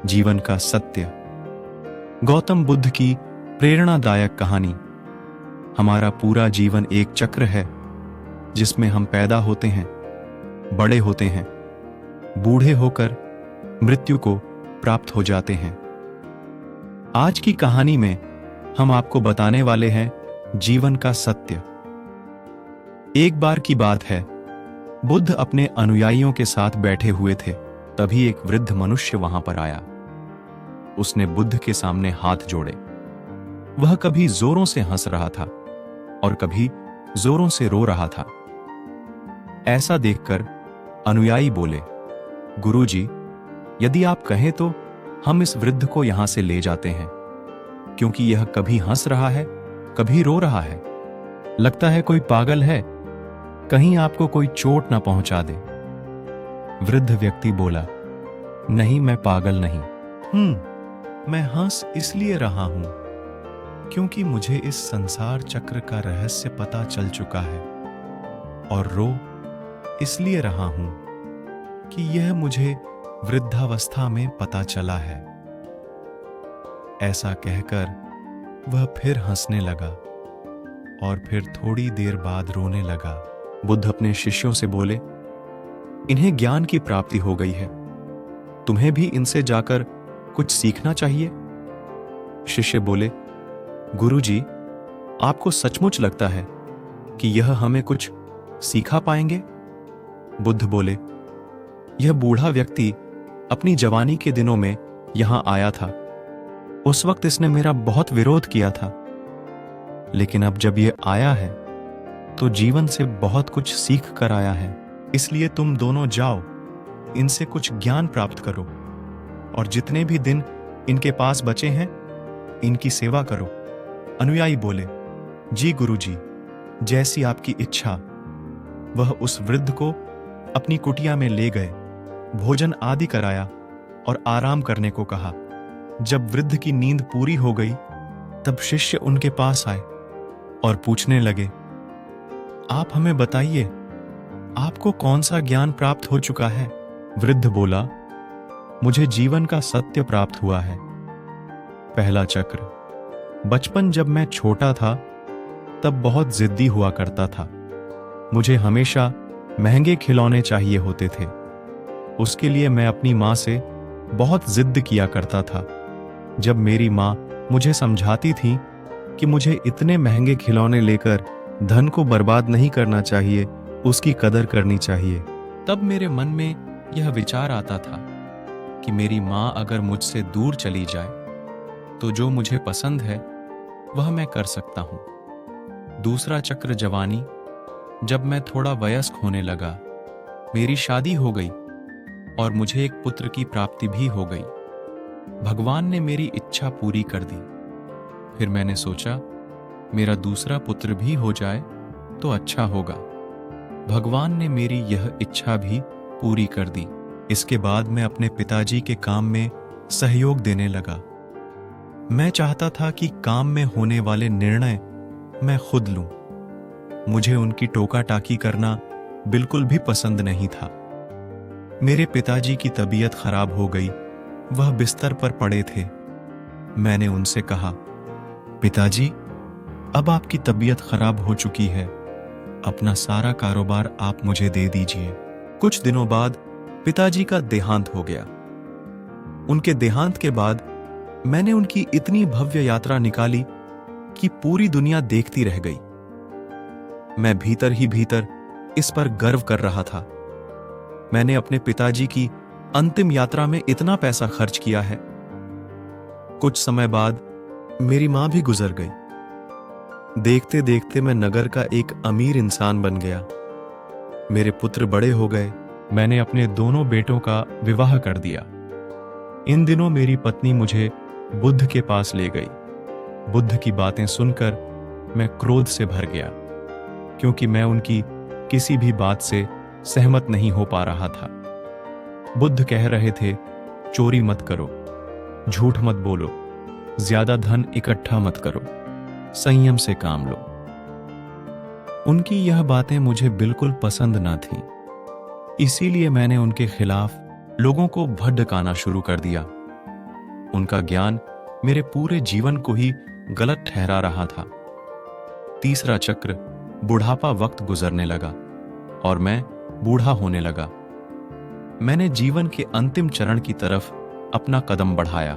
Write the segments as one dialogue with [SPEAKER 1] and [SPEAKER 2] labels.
[SPEAKER 1] जीवन का सत्य। गौतम बुद्ध की प्रेरणादायक कहानी। हमारा पूरा जीवन एक चक्र है जिसमें हम पैदा होते हैं, बड़े होते हैं, बूढ़े होकर मृत्यु को प्राप्त हो जाते हैं। आज की कहानी में हम आपको बताने वाले हैं जीवन का सत्य। एक बार की बात है, बुद्ध अपने अनुयायियों के साथ बैठे हुए थे। तभी एक वृद्ध मनुष्य वहां पर आया। उसने बुद्ध के सामने हाथ जोड़े। वह कभी जोरों से हंस रहा था और कभी जोरों से रो रहा था। ऐसा देखकर अनुयायी बोले, गुरुजी, यदि आप कहें तो हम इस वृद्ध को यहां से ले जाते हैं, क्योंकि यह कभी हंस रहा है, कभी रो रहा है। लगता है कोई पागल है, कहीं आपको कोई चोट ना पहुंचा दे। वृद्ध व्यक्ति बोला, नहीं, मैं पागल नहीं। मैं हंस इसलिए रहा हूं क्योंकि मुझे इस संसार चक्र का रहस्य पता चल चुका है, और रो इसलिए रहा हूं कि यह मुझे वृद्धावस्था में पता चला है। ऐसा कहकर वह फिर हंसने लगा और फिर थोड़ी देर बाद रोने लगा। बुद्ध अपने शिष्यों से बोले, इन्हें ज्ञान की प्राप्ति हो गई है, तुम्हें भी इनसे जाकर कुछ सीखना चाहिए। शिष्य बोले, गुरुजी, आपको सचमुच लगता है कि यह हमें कुछ सिखा पाएंगे? बुद्ध बोले, यह बूढ़ा व्यक्ति अपनी जवानी के दिनों में यहां आया था। उस वक्त इसने मेरा बहुत विरोध किया था, लेकिन अब जब यह आया है तो जीवन से बहुत कुछ सीख कर आया है। इसलिए तुम दोनों जाओ, इनसे कुछ ज्ञान प्राप्त करो, और जितने भी दिन इनके पास बचे हैं इनकी सेवा करो। अनुयायी बोले, जी गुरुजी, जैसी आपकी इच्छा। वह उस वृद्ध को अपनी कुटिया में ले गए, भोजन आदि कराया और आराम करने को कहा। जब वृद्ध की नींद पूरी हो गई तब शिष्य उनके पास आए और पूछने लगे, आप हमें बताइए, आपको कौन सा ज्ञान प्राप्त हो चुका है? वृद्ध बोला, मुझे जीवन का सत्य प्राप्त हुआ है। पहला चक्र। बचपन जब मैं छोटा था तब बहुत जिद्दी हुआ करता था। मुझे हमेशा महंगे खिलौने चाहिए होते थे। उसके लिए मैं अपनी मां से बहुत जिद किया करता था। जब मेरी मां मुझे समझाती थी कि मुझे इतने महंगे खिलौने लेकर धन को बर्बाद नहीं करना चाहिए, उसकी कदर करनी चाहिए, तब मेरे मन में यह विचार आता था कि मेरी मां अगर मुझसे दूर चली जाए तो जो मुझे पसंद है वह मैं कर सकता हूं। दूसरा चक्र, जवानी। जब मैं थोड़ा वयस्क होने लगा, मेरी शादी हो गई और मुझे एक पुत्र की प्राप्ति भी हो गई। भगवान ने मेरी इच्छा पूरी कर दी। फिर मैंने सोचा, मेरा दूसरा पुत्र भी हो जाए तो अच्छा होगा। भगवान ने मेरी यह इच्छा भी पूरी कर दी। इसके बाद मैं अपने पिताजी के काम में सहयोग देने लगा। मैं चाहता था कि काम में होने वाले निर्णय मैं खुद लूं। मुझे उनकी टोका टाकी करना बिल्कुल भी पसंद नहीं था। मेरे पिताजी की तबीयत खराब हो गई, वह बिस्तर पर पड़े थे। मैंने उनसे कहा, पिताजी, अब आपकी तबीयत खराब हो चुकी है, अपना सारा कारोबार आप मुझे दे दीजिए। कुछ दिनों बाद पिताजी का देहांत हो गया। उनके देहांत के बाद मैंने उनकी इतनी भव्य यात्रा निकाली कि पूरी दुनिया देखती रह गई। मैं भीतर ही भीतर इस पर गर्व कर रहा था। मैंने अपने पिताजी की अंतिम यात्रा में इतना पैसा खर्च किया है। कुछ समय बाद मेरी मां भी गुजर गई। देखते देखते मैं नगर का एक अमीर इंसान बन गया। मेरे पुत्र बड़े हो गए। मैंने अपने दोनों बेटों का विवाह कर दिया। इन दिनों मेरी पत्नी मुझे बुद्ध के पास ले गई। बुद्ध की बातें सुनकर मैं क्रोध से भर गया, क्योंकि मैं उनकी किसी भी बात से सहमत नहीं हो पा रहा था। बुद्ध कह रहे थे, चोरी मत करो, झूठ मत बोलो, ज्यादा धन इकट्ठा मत करो, संयम से काम लो। उनकी यह बातें मुझे बिल्कुल पसंद ना थीं। इसीलिए मैंने उनके खिलाफ लोगों को भड़काना शुरू कर दिया। उनका ज्ञान मेरे पूरे जीवन को ही गलत ठहरा रहा था। तीसरा चक्र, बुढ़ापा वक्त गुजरने लगा और मैं बूढ़ा होने लगा। मैंने जीवन के अंतिम चरण की तरफ अपना कदम बढ़ाया।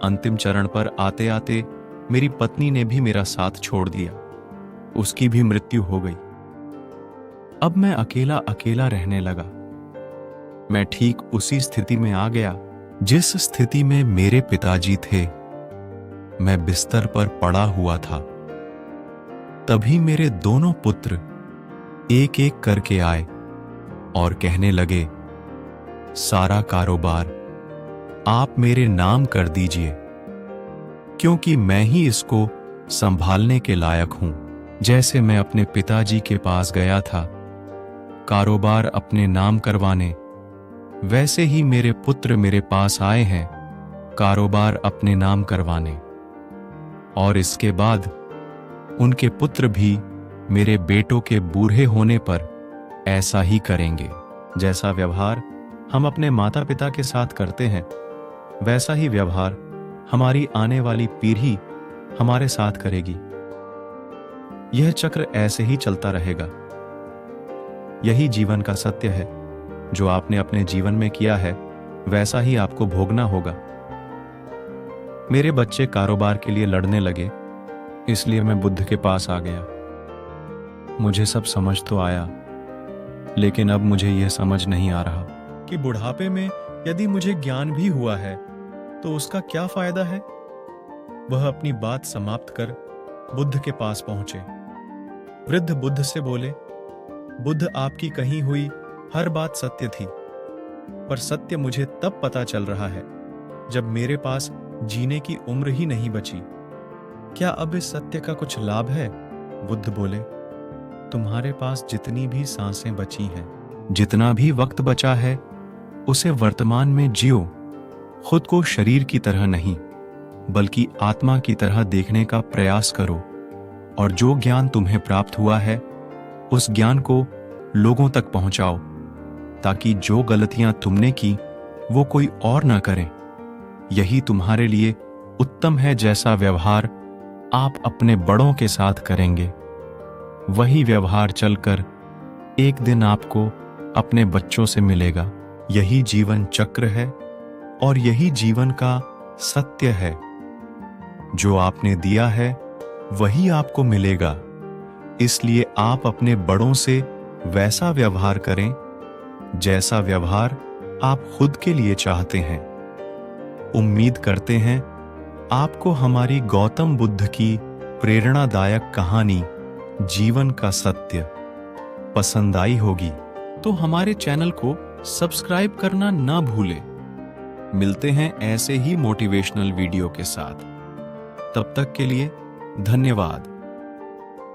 [SPEAKER 1] अंतिम चरण पर आते आते मेरी पत्नी ने भी मेरा साथ छोड़ दिया। उसकी भी मृत्यु हो गई। अब मैं अकेला अकेला रहने लगा। मैं ठीक उसी स्थिति में आ गया जिस स्थिति में मेरे पिताजी थे। मैं बिस्तर पर पड़ा हुआ था। तभी मेरे दोनों पुत्र एक एक करके आए और कहने लगे, सारा कारोबार आप मेरे नाम कर दीजिए, क्योंकि मैं ही इसको संभालने के लायक हूं। जैसे मैं अपने पिताजी के पास गया था कारोबार अपने नाम करवाने, वैसे ही मेरे पुत्र मेरे पास आए हैं कारोबार अपने नाम करवाने। और इसके बाद उनके पुत्र भी मेरे बेटों के बूढ़े होने पर ऐसा ही करेंगे। जैसा व्यवहार हम अपने माता पिता के साथ करते हैं, वैसा ही व्यवहार हमारी आने वाली पीढ़ी हमारे साथ करेगी। यह चक्र ऐसे ही चलता रहेगा। यही जीवन का सत्य है। जो आपने अपने जीवन में किया है, वैसा ही आपको भोगना होगा। मेरे बच्चे कारोबार के लिए लड़ने लगे, इसलिए मैं बुद्ध के पास आ गया। मुझे सब समझ तो आया, लेकिन अब मुझे यह समझ नहीं आ रहा कि बुढ़ापे में यदि मुझे ज्ञान भी हुआ है तो उसका क्या फायदा है। वह अपनी बात समाप्त कर बुद्ध के पास पहुंचे। वृद्ध बुद्ध से बोले, बुद्ध, आपकी कही हुई हर बात सत्य थी, पर सत्य मुझे तब पता चल रहा है जब मेरे पास जीने की उम्र ही नहीं बची। क्या अब इस सत्य का कुछ लाभ है? बुद्ध बोले, तुम्हारे पास जितनी भी सांसें बची हैं, जितना भी वक्त बचा है, उसे वर्तमान में जियो। खुद को शरीर की तरह नहीं, बल्कि आत्मा की तरह देखने का प्रयास करो। और जो ज्ञान तुम्हें प्राप्त हुआ है, उस ज्ञान को लोगों तक पहुंचाओ, ताकि जो गलतियां तुमने की वो कोई और ना करे। यही तुम्हारे लिए उत्तम है। जैसा व्यवहार आप अपने बड़ों के साथ करेंगे, वही व्यवहार चलकर एक दिन आपको अपने बच्चों से मिलेगा। यही जीवन चक्र है और यही जीवन का सत्य है। जो आपने दिया है वही आपको मिलेगा। इसलिए आप अपने बड़ों से वैसा व्यवहार करें जैसा व्यवहार आप खुद के लिए चाहते हैं। उम्मीद करते हैं आपको हमारी गौतम बुद्ध की प्रेरणादायक कहानी जीवन का सत्य पसंद आई होगी। तो हमारे चैनल को सब्सक्राइब करना ना भूलें। मिलते हैं ऐसे ही मोटिवेशनल वीडियो के साथ। तब तक के लिए धन्यवाद।